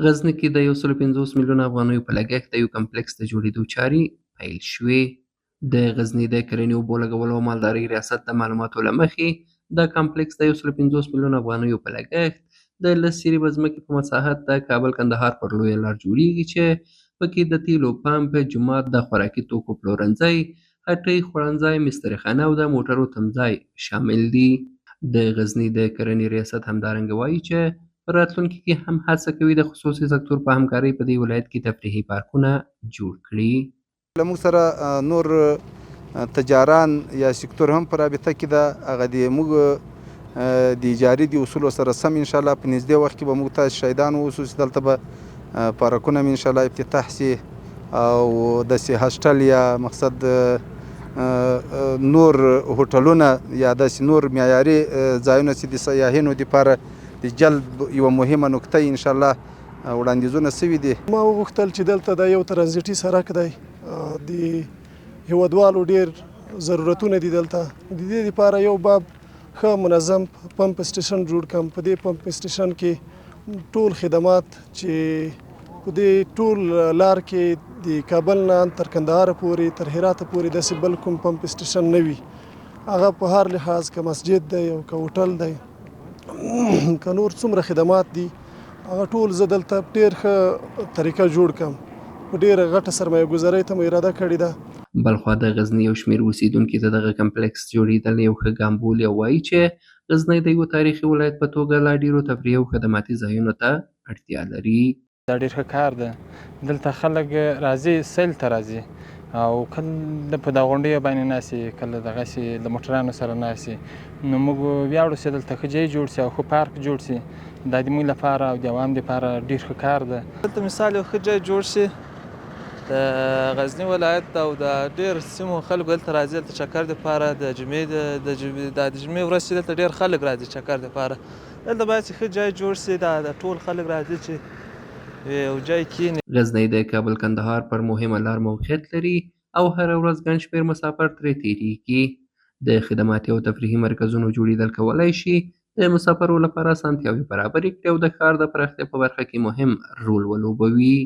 غزني کې د 150 میلیونه افغانیو په لګښت د یو کمپلکس د جوړېدو چارې پیل شوې. د غزني د کرنې اوبو لګولو او مالدارۍ ریاست د معلوماتو له مخې دا کمپلکس د 150 میلیونه افغانیو په لګښت د 10 سریبه ځمکې په مساحت د کابل کندهار پر لویه لار جوړېږي چې پکې د تیلو پمپ، جومات، د خوراکي توکو پلورنځی، هټۍ، خوړنځای، مسترخانه او د موټرو تمځای شامل دي. د غزني د کرنې ریاست همدارنګه وایي چې په راتلونکي کې هم هڅه کوي د خصوصي سکتور په همکارۍ په دې ولایت کې تفریحي پارکونه جوړ کړي. له موږ سره نور تجاران یا سکتور هم په رابطه کې ده. هغه د موږ د اجارې د اصولو سره سم انشاءالله په نږدې وخت کې به موږ تاسو شاهدان واوسو چې دلته به پارکونه هم انشاءالله افتتاح سي او داسې هاسټل یا مقصد نور هوټلونه یا داسې نور معیاري ځایونه چې د سیاحینو دپاره د جلب یوه مهمه نکته انشاءالله وړاندیزونه سوي دي. ما وغوښتل چې دلته دا یو ترانزیټي سړک دی، د هیوادوالو ډېر ضرورتونه دي دلته. د دې دپاره یو باب ښه منظم پمپ سټیشن جوړ کړم. په دې پمپ سټیشن کې ټول خدمات چې په دې ټول لار کې د کابل نه تر کندهار پورې تر هرات پورې داسې بل کوم پمپ سټیشن نه وي. هغه په هر لحاظ که مسجد دی او که هوټل دی که نور څومره خدمات دي هغه ټول زه دلته ډېر ښه طریقه جوړ کړم. په ډېره غټه سرمایه ګذارۍ ته مو اراده کړې ده. بلخوا د غزني یو شمېر اوسېدونکي د دغه کمپلکس جوړېدل یو ښه ګام بولي او وایي چې غزني د یوه تاریخي ولایت په توګه لا ډېرو تفریحي او خدماتي ځایونو ته اړتیا لري. دا ډېر ښه کار ده. دلته خلک راځي، سیل ته راځي او کله په دا غونډیو باندې ناستي، کله دغسې د موټرانو سره ناستي. نو موږ ویاړو چې دلته ښه ځای جوړ سي او ښه پارک جوړ سي. دا د موږ لپاره او د عوام دپاره ډېر ښه کار ده. دلته مثال یو ښه ځای جوړ سي د غزني ولایت او د ډېر سیمو خلکو دلته راځي دلته چکر دپاره. د جمعې ورځ چې دلته ډېر خلک راځي چکر دپاره. دلته باید چې ښه ځای جوړ سي، د ټول خلک راځي چې یو ځای کښېني. غزني د کابل کندهار پر مهمه لار موقعیت لري او هره ورځ ګڼ شمېر مسافر ترې تېرېږي. د خدماتي او تفریحي مرکزونو جوړېدل کولی شي د مسافرو لپاره اسانتیاوې برابرې کړي او د ښار د پراختیا په برخه کې مهم رول ولوبوي.